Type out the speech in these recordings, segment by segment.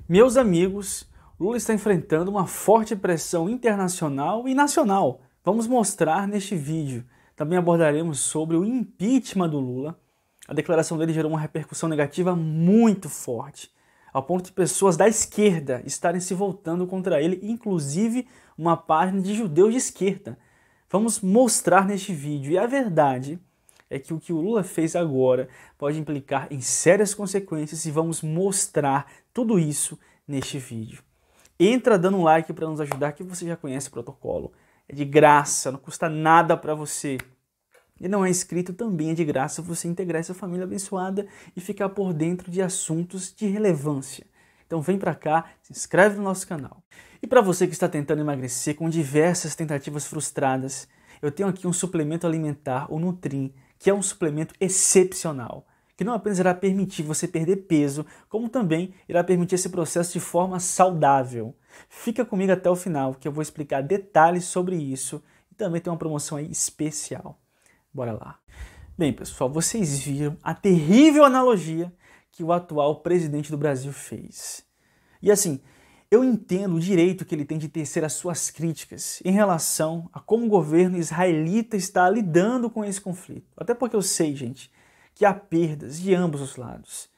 Meus amigos, Lula está enfrentando uma forte pressão internacional e nacional. Vamos mostrar neste vídeo. Também abordaremos sobre o impeachment do Lula. A declaração dele gerou uma repercussão negativa muito forte, ao ponto de pessoas da esquerda estarem se voltando contra ele, inclusive uma página de judeus de esquerda. Vamos mostrar neste vídeo. E a verdade é que o que o Lula fez agora pode implicar em sérias consequências e vamos mostrar tudo isso neste vídeo. Entra dando um like para nos ajudar, que você já conhece o protocolo. É de graça, não custa nada para você. E não é inscrito, também é de graça você integrar essa família abençoada e ficar por dentro de assuntos de relevância. Então vem para cá, se inscreve no nosso canal. E para você que está tentando emagrecer com diversas tentativas frustradas, eu tenho aqui um suplemento alimentar, o Nutrim, que é um suplemento excepcional, que não apenas irá permitir você perder peso, como também irá permitir esse processo de forma saudável. Fica comigo até o final, que eu vou explicar detalhes sobre isso e também tem uma promoção aí especial. Bora lá. Bem, pessoal, vocês viram a terrível analogia que o atual presidente do Brasil fez. E assim, eu entendo o direito que ele tem de tecer as suas críticas em relação a como o governo israelita está lidando com esse conflito. Até porque eu sei, gente, que há perdas de ambos os lados.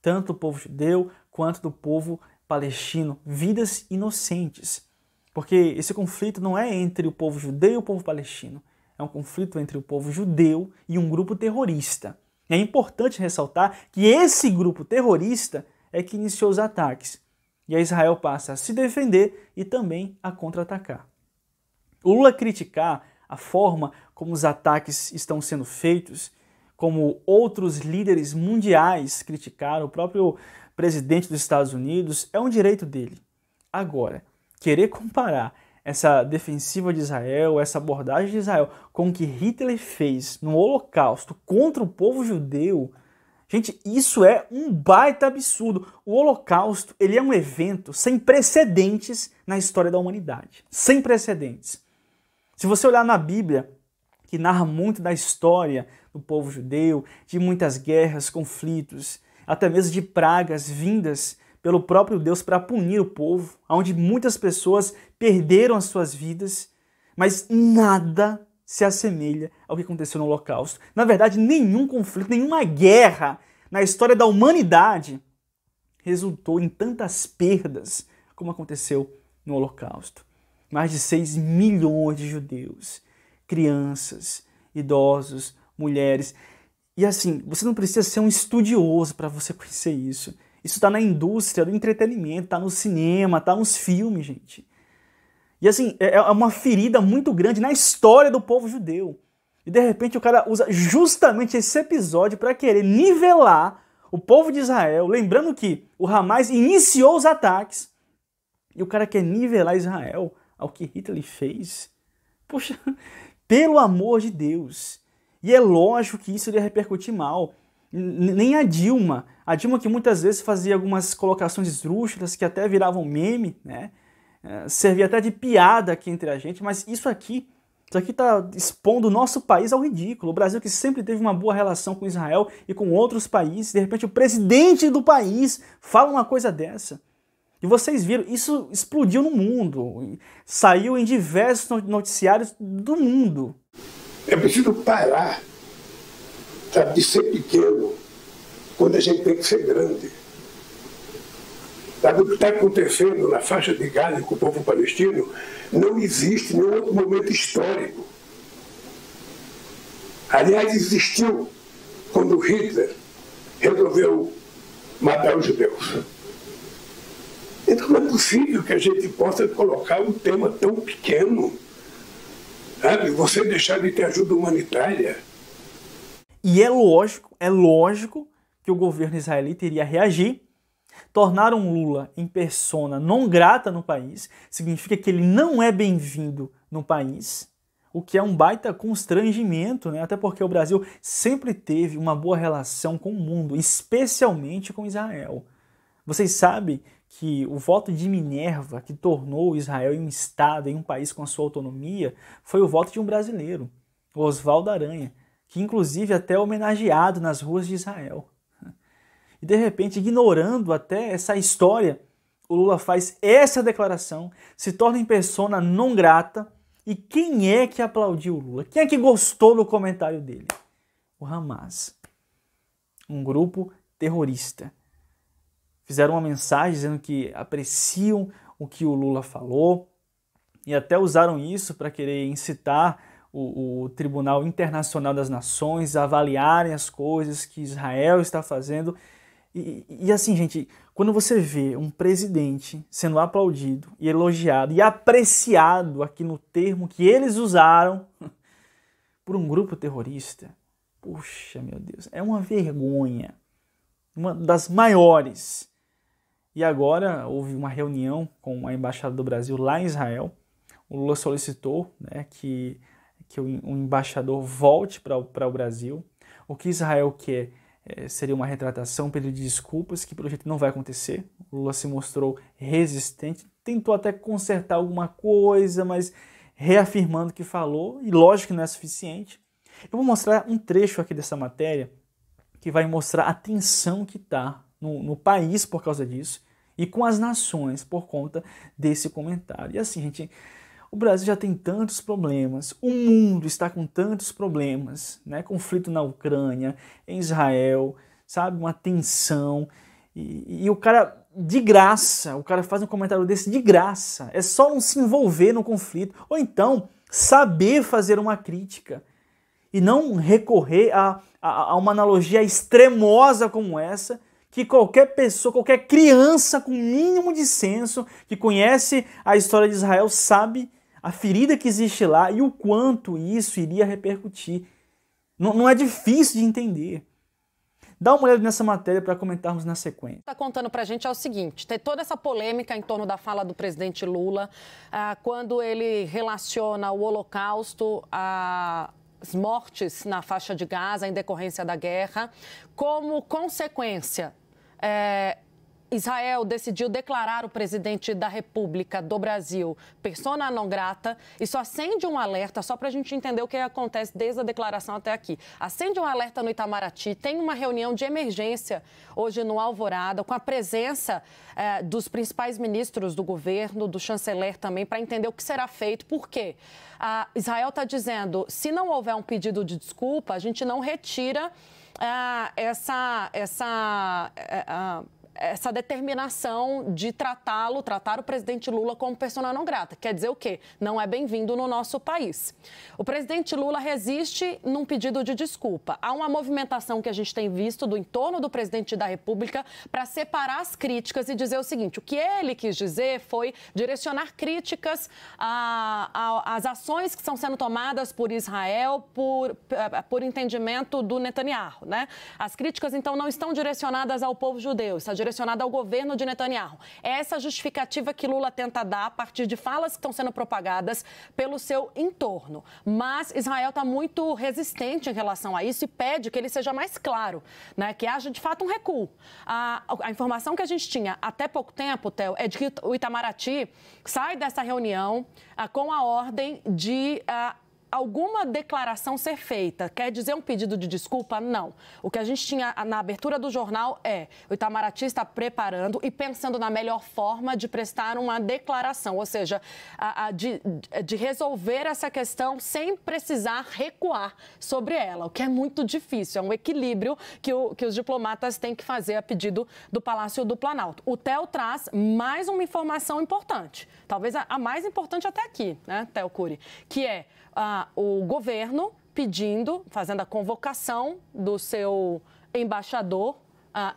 Tanto do povo judeu quanto do povo palestino, vidas inocentes. Porque esse conflito não é entre o povo judeu e o povo palestino. É um conflito entre o povo judeu e um grupo terrorista. É importante ressaltar que esse grupo terrorista é que iniciou os ataques. E a Israel passa a se defender e também a contra-atacar. O Lula criticar a forma como os ataques estão sendo feitos, como outros líderes mundiais criticaram, o próprio presidente dos Estados Unidos, é um direito dele. Agora, querer comparar essa defensiva de Israel, essa abordagem de Israel com o que Hitler fez no Holocausto contra o povo judeu, gente, isso é um baita absurdo. O Holocausto, ele é um evento sem precedentes na história da humanidade. Sem precedentes. Se você olhar na Bíblia, que narra muito da história do povo judeu, de muitas guerras, conflitos, até mesmo de pragas vindas pelo próprio Deus para punir o povo, onde muitas pessoas perderam as suas vidas, mas nada se assemelha ao que aconteceu no Holocausto. Na verdade, nenhum conflito, nenhuma guerra na história da humanidade resultou em tantas perdas como aconteceu no Holocausto. Mais de 6 milhões de judeus, crianças, idosos, mulheres. E assim, você não precisa ser um estudioso para você conhecer isso. Isso está na indústria do entretenimento, está no cinema, está nos filmes, gente. E assim, é uma ferida muito grande na história do povo judeu. E de repente o cara usa justamente esse episódio para querer nivelar o povo de Israel, lembrando que o Hamas iniciou os ataques e o cara quer nivelar Israel ao que Hitler fez. Poxa, pelo amor de Deus. E é lógico que isso iria repercutir mal. Nem a Dilma que muitas vezes fazia algumas colocações esdrúxulas que até viravam meme, né? Servia até de piada aqui entre a gente, mas isso aqui está expondo o nosso país ao ridículo. O Brasil, que sempre teve uma boa relação com Israel e com outros países, de repente o presidente do país fala uma coisa dessa. E vocês viram, isso explodiu no mundo, saiu em diversos noticiários do mundo. É preciso parar, sabe, de ser pequeno quando a gente tem que ser grande. Sabe, o que está acontecendo na faixa de Gaza com o povo palestino não existe em nenhum outro momento histórico. Aliás, existiu quando Hitler resolveu matar os judeus. Então não é possível que a gente possa colocar um tema tão pequeno, sabe? Você deixar de ter ajuda humanitária. E é lógico que o governo israelita iria reagir. Tornar um Lula em persona non grata no país significa que ele não é bem-vindo no país, o que é um baita constrangimento, né? Até porque o Brasil sempre teve uma boa relação com o mundo, especialmente com Israel. Vocês sabem que o voto de Minerva, que tornou Israel um estado, em um país com a sua autonomia, foi o voto de um brasileiro, Oswaldo Aranha, que inclusive até é homenageado nas ruas de Israel. E de repente, ignorando até essa história o Lula faz essa declaração, se torna em persona non grata. E quem é que aplaudiu o Lula? Quem é que gostou do comentário dele? O Hamas, um grupo terrorista. Fizeram uma mensagem dizendo que apreciam o que o Lula falou e até usaram isso para querer incitar o Tribunal Internacional das Nações a avaliarem as coisas que Israel está fazendo. E assim, gente, quando você vê um presidente sendo aplaudido e elogiado e apreciado aqui no termo que eles usaram por um grupo terrorista, puxa, meu Deus, é uma vergonha, uma das maiores. E agora houve uma reunião com a Embaixada do Brasil lá em Israel. O Lula solicitou, né, que o embaixador volte para o Brasil. O que Israel quer seria uma retratação, um pedido de desculpas, que pelo jeito não vai acontecer. O Lula se mostrou resistente, tentou até consertar alguma coisa, mas reafirmando o que falou, e lógico que não é suficiente. Eu vou mostrar um trecho aqui dessa matéria que vai mostrar a tensão que está no país por causa disso e com as nações por conta desse comentário. E assim, gente, o Brasil já tem tantos problemas, o mundo está com tantos problemas, né? Conflito na Ucrânia, em Israel, sabe? Uma tensão. E o cara, de graça, o cara faz um comentário desse de graça. É só não se envolver no conflito. Ou então, saber fazer uma crítica. E não recorrer a uma analogia extremosa como essa, que qualquer pessoa, qualquer criança com mínimo de senso, que conhece a história de Israel, sabe a ferida que existe lá e o quanto isso iria repercutir. Não é difícil de entender. Dá uma olhada nessa matéria para comentarmos na sequência. Está contando para a gente é o seguinte, tem toda essa polêmica em torno da fala do presidente Lula, quando ele relaciona o Holocausto as mortes na faixa de Gaza em decorrência da guerra. Como consequência, Israel decidiu declarar o presidente da República do Brasil persona non grata. Isso acende um alerta, só para a gente entender o que acontece desde a declaração até aqui. Acende um alerta no Itamaraty, tem uma reunião de emergência hoje no Alvorada, com a presença dos principais ministros do governo, do chanceler também, para entender o que será feito. Por quê? Israel está dizendo, se não houver um pedido de desculpa, a gente não retira essa determinação de tratar o presidente Lula como persona non grata. Quer dizer o quê? Não é bem-vindo no nosso país. O presidente Lula resiste num pedido de desculpa. Há uma movimentação que a gente tem visto do entorno do presidente da República para separar as críticas e dizer o seguinte, o que ele quis dizer foi direcionar críticas às ações que estão sendo tomadas por Israel por entendimento do Netanyahu, né? As críticas, então, não estão direcionadas ao povo judeu, está direcionada ao governo de Netanyahu. Essa justificativa que Lula tenta dar a partir de falas que estão sendo propagadas pelo seu entorno. Mas Israel está muito resistente em relação a isso e pede que ele seja mais claro, né? Que haja de fato um recuo. A informação que a gente tinha até pouco tempo, Theo, é de que o Itamaraty sai dessa reunião com a ordem de alguma declaração ser feita. Quer dizer um pedido de desculpa? Não. O que a gente tinha na abertura do jornal o Itamaraty está preparando e pensando na melhor forma de prestar uma declaração, ou seja, de resolver essa questão sem precisar recuar sobre ela, o que é muito difícil, é um equilíbrio que os diplomatas têm que fazer a pedido do Palácio do Planalto. O Theo traz mais uma informação importante, talvez a mais importante até aqui, né, Theo Cury, que é o governo fazendo a convocação do seu embaixador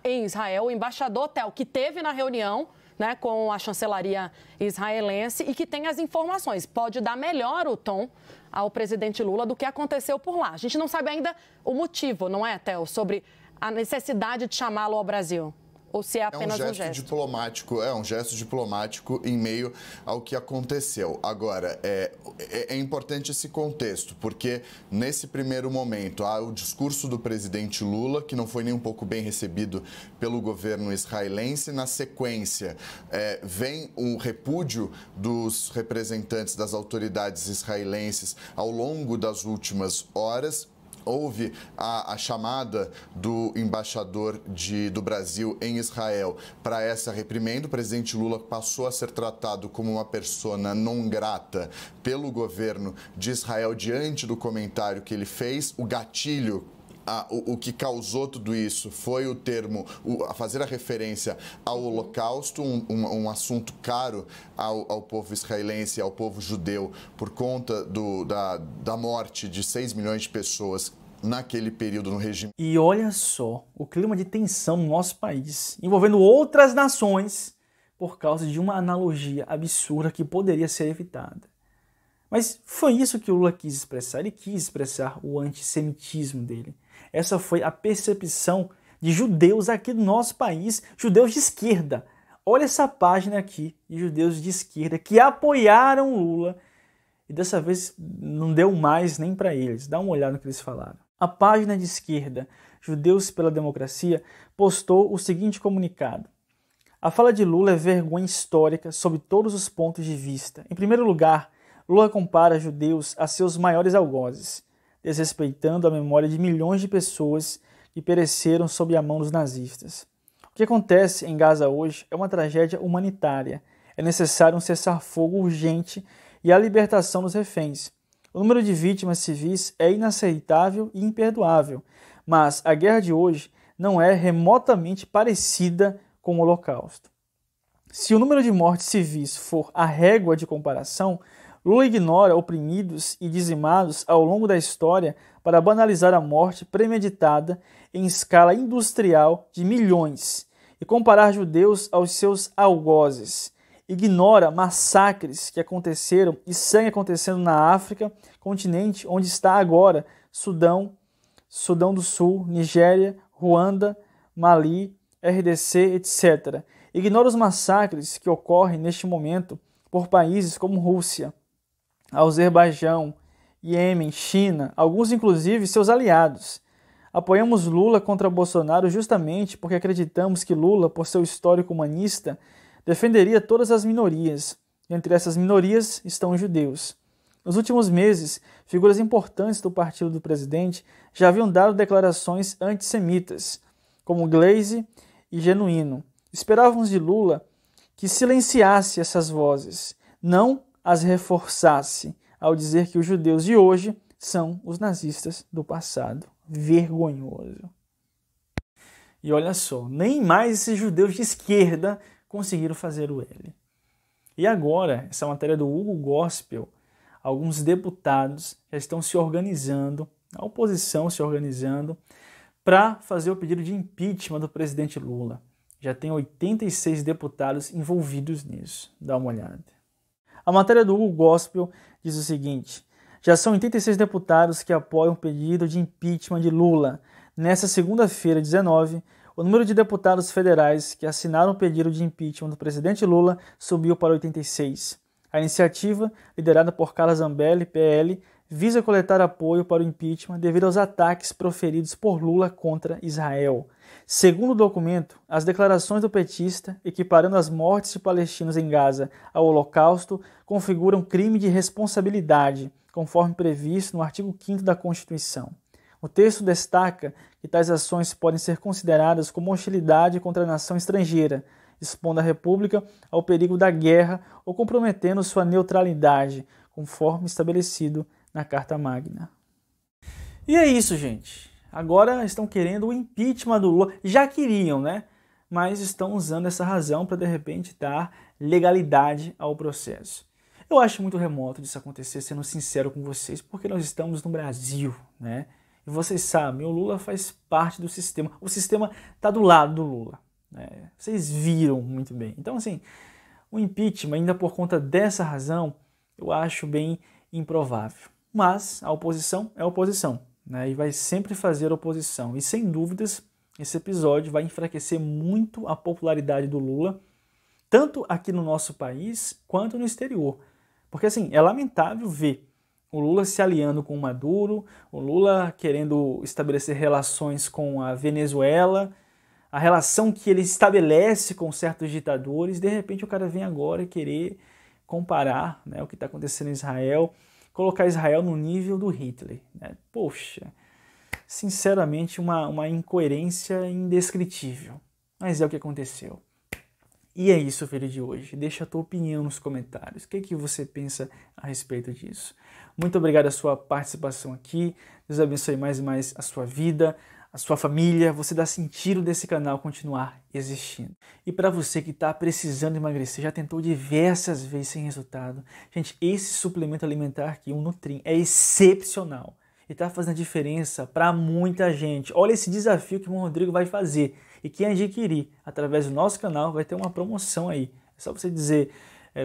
em Israel, o embaixador Theo, que teve na reunião, né, com a chancelaria israelense e que tem as informações. Pode dar melhor o tom ao presidente Lula do que aconteceu por lá. A gente não sabe ainda o motivo, não é, Theo, sobre a necessidade de chamá-lo ao Brasil. Ou se é apenas um gesto diplomático. É um gesto diplomático em meio ao que aconteceu. Agora, é importante esse contexto, porque nesse primeiro momento há o discurso do presidente Lula, que não foi nem um pouco bem recebido pelo governo israelense. Na sequência, vem o repúdio dos representantes das autoridades israelenses ao longo das últimas horas. houve a chamada do embaixador do Brasil em Israel para essa reprimenda. O presidente Lula passou a ser tratado como uma persona non grata pelo governo de Israel diante do comentário que ele fez. O gatilho, o que causou tudo isso foi o termo, a fazer a referência ao Holocausto, um assunto caro ao povo israelense, ao povo judeu, por conta da morte de 6 milhões de pessoas naquele período no regime. E olha só, o clima de tensão no nosso país, envolvendo outras nações, por causa de uma analogia absurda que poderia ser evitada. Mas foi isso que o Lula quis expressar. Ele quis expressar o antissemitismo dele. Essa foi a percepção de judeus aqui do nosso país, judeus de esquerda. Olha essa página aqui de judeus de esquerda que apoiaram o Lula e dessa vez não deu mais nem para eles. Dá uma olhada no que eles falaram. A página de esquerda, Judeus pela Democracia, postou o seguinte comunicado. A fala de Lula é vergonha histórica sob todos os pontos de vista. Em primeiro lugar, Lula compara judeus a seus maiores algozes, desrespeitando a memória de milhões de pessoas que pereceram sob a mão dos nazistas. O que acontece em Gaza hoje é uma tragédia humanitária. É necessário um cessar-fogo urgente e a libertação dos reféns. O número de vítimas civis é inaceitável e imperdoável, mas a guerra de hoje não é remotamente parecida com o Holocausto. Se o número de mortes civis for a régua de comparação, Lula ignora oprimidos e dizimados ao longo da história para banalizar a morte premeditada em escala industrial de milhões e comparar judeus aos seus algozes. Ignora massacres que aconteceram e seguem acontecendo na África, continente onde está agora Sudão do Sul, Nigéria, Ruanda, Mali, RDC, etc. Ignora os massacres que ocorrem neste momento por países como Rússia, Azerbaijão, Iêmen, China, alguns inclusive seus aliados. Apoiamos Lula contra Bolsonaro justamente porque acreditamos que Lula, por seu histórico humanista, defenderia todas as minorias. Entre essas minorias estão os judeus. Nos últimos meses, figuras importantes do partido do presidente já haviam dado declarações antissemitas, como Gleisi e Genuíno. Esperávamos de Lula que silenciasse essas vozes, não as reforçasse ao dizer que os judeus de hoje são os nazistas do passado. Vergonhoso. E olha só, nem mais esses judeus de esquerda conseguiram fazer o L. E agora, essa matéria do Hugo Gospel, alguns deputados já estão se organizando, a oposição se organizando, para fazer o pedido de impeachment do presidente Lula. Já tem 86 deputados envolvidos nisso. Dá uma olhada. A matéria do Hugo Gospel diz o seguinte: já são 86 deputados que apoiam o pedido de impeachment de Lula. Nessa segunda-feira, 19, o número de deputados federais que assinaram o pedido de impeachment do presidente Lula subiu para 86. A iniciativa, liderada por Carla Zambelli, PL, visa coletar apoio para o impeachment devido aos ataques proferidos por Lula contra Israel. Segundo o documento, as declarações do petista, equiparando as mortes de palestinos em Gaza ao Holocausto, configuram crime de responsabilidade, conforme previsto no artigo 5º da Constituição. O texto destaca que tais ações podem ser consideradas como hostilidade contra a nação estrangeira, expondo a República ao perigo da guerra ou comprometendo sua neutralidade, conforme estabelecido na Carta Magna. E é isso, gente. Agora estão querendo o impeachment do Lula. Já queriam, né? Mas estão usando essa razão para, de repente, dar legalidade ao processo. Eu acho muito remoto disso acontecer, sendo sincero com vocês, porque nós estamos no Brasil, né? E vocês sabem, o Lula faz parte do sistema. O sistema está do lado do Lula, né? Vocês viram muito bem. Então, assim, o impeachment, ainda por conta dessa razão, eu acho bem improvável. Mas a oposição é a oposição, né? E vai sempre fazer oposição. E, sem dúvidas, esse episódio vai enfraquecer muito a popularidade do Lula, tanto aqui no nosso país, quanto no exterior. Porque, assim, é lamentável ver o Lula se aliando com o Maduro, o Lula querendo estabelecer relações com a Venezuela, a relação que ele estabelece com certos ditadores. De repente o cara vem agora e querer comparar, né, o que está acontecendo em Israel, colocar Israel no nível do Hitler, né? Poxa, sinceramente, uma incoerência indescritível. Mas é o que aconteceu. E é isso o vídeo de hoje. Deixa a tua opinião nos comentários. O que você pensa a respeito disso? Muito obrigado a sua participação aqui. Deus abençoe mais e mais a sua vida, a sua família. Você dá sentido desse canal continuar existindo. E para você que está precisando emagrecer, já tentou diversas vezes sem resultado. Gente, esse suplemento alimentar aqui, o Nutrim, é excepcional. E está fazendo a diferença para muita gente. Olha esse desafio que o Rodrigo vai fazer. E quem adquirir através do nosso canal vai ter uma promoção aí. É só você dizer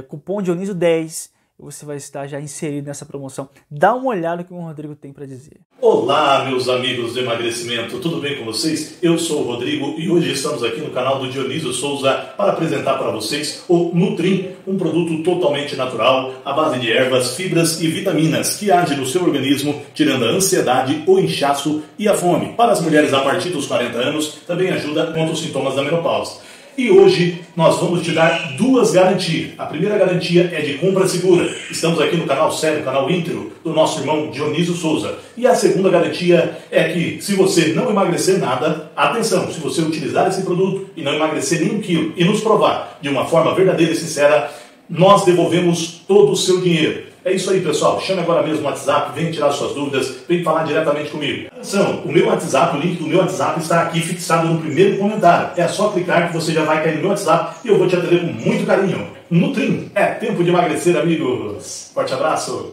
cupom Dioniso 10 e você vai estar já inserido nessa promoção. Dá uma olhada no que o Rodrigo tem para dizer. Olá, meus amigos do emagrecimento, tudo bem com vocês? Eu sou o Rodrigo e hoje estamos aqui no canal do Dioniso Souza para apresentar para vocês o Nutrim, um produto totalmente natural, à base de ervas, fibras e vitaminas que age no seu organismo, tirando a ansiedade, o inchaço e a fome. Para as mulheres a partir dos 40 anos, também ajuda contra os sintomas da menopausa. E hoje nós vamos te dar duas garantias. A primeira garantia é de compra segura. Estamos aqui no canal sério, canal íntegro do nosso irmão Dioniso Souza. E a segunda garantia é que se você não emagrecer nada, atenção, se você utilizar esse produto e não emagrecer nem 1 quilo e nos provar de uma forma verdadeira e sincera, nós devolvemos todo o seu dinheiro. É isso aí, pessoal. Chame agora mesmo no WhatsApp, vem tirar suas dúvidas, vem falar diretamente comigo. Atenção, o meu WhatsApp, o link do meu WhatsApp está aqui fixado no primeiro comentário. É só clicar que você já vai cair no meu WhatsApp e eu vou te atender com muito carinho. Nutrim, é tempo de emagrecer, amigos. Forte abraço.